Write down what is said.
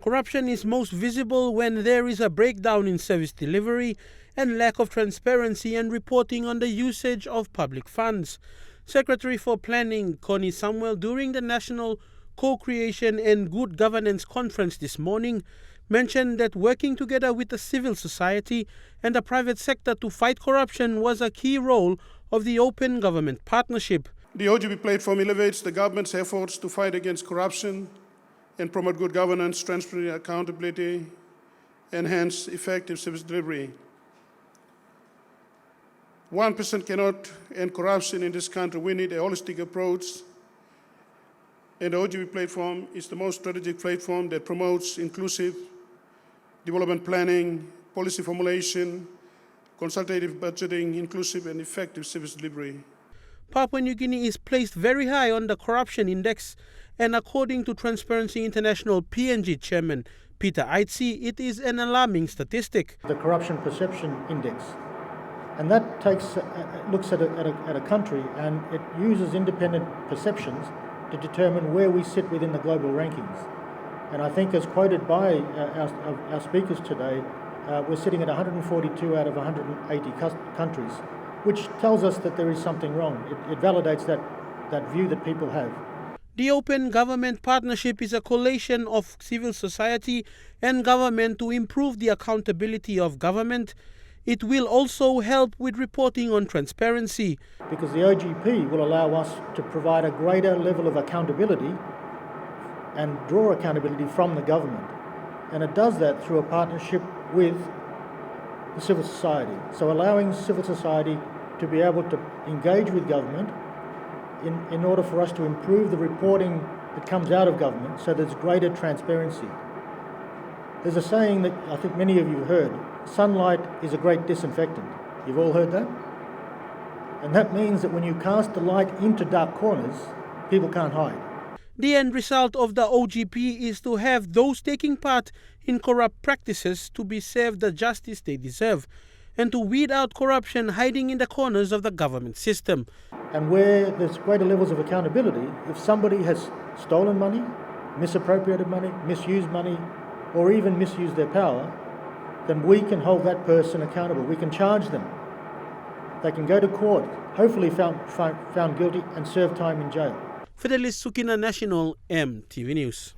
Corruption is most visible when there is a breakdown in service delivery and lack of transparency and reporting on the usage of public funds. Secretary for Planning Connie Samuel, during the National Co-Creation and Good Governance Conference this morning, mentioned that working together with the civil society and the private sector to fight corruption was a key role of the Open Government Partnership. The OGP platform elevates the government's efforts to fight against corruption and promote good governance, transparency, accountability, enhance effective service delivery. 1% cannot end corruption in this country. We need a holistic approach, and the OGP platform is the most strategic platform that promotes inclusive development planning, policy formulation, consultative budgeting, inclusive and effective service delivery. Papua New Guinea is placed very high on the corruption index, and according to Transparency International PNG chairman Peter Aitzi, it is an alarming statistic. The corruption perception index, and that looks at a country and it uses independent perceptions to determine where we sit within the global rankings. And I think, as quoted by our speakers today, we're sitting at 142 out of 180 countries, which tells us that there is something wrong. It validates that view that people have. The Open Government Partnership is a coalition of civil society and government to improve the accountability of government. It will also help with reporting on transparency. Because the OGP will allow us to provide a greater level of accountability and draw accountability from the government. And it does that through a partnership with the civil society. So allowing civil society to be able to engage with government in order for us to improve the reporting that comes out of government so there's greater transparency. There's a saying that I think many of you have heard, sunlight is a great disinfectant. You've all heard that? And that means that when you cast the light into dark corners, people can't hide. The end result of the OGP is to have those taking part in corrupt practices to be served the justice they deserve, and to weed out corruption hiding in the corners of the government system. And where there's greater levels of accountability, if somebody has stolen money, misappropriated money, misused money, or even misused their power, then we can hold that person accountable. We can charge them. They can go to court, hopefully found guilty and serve time in jail. Fidelis Sukina, National EMTV News.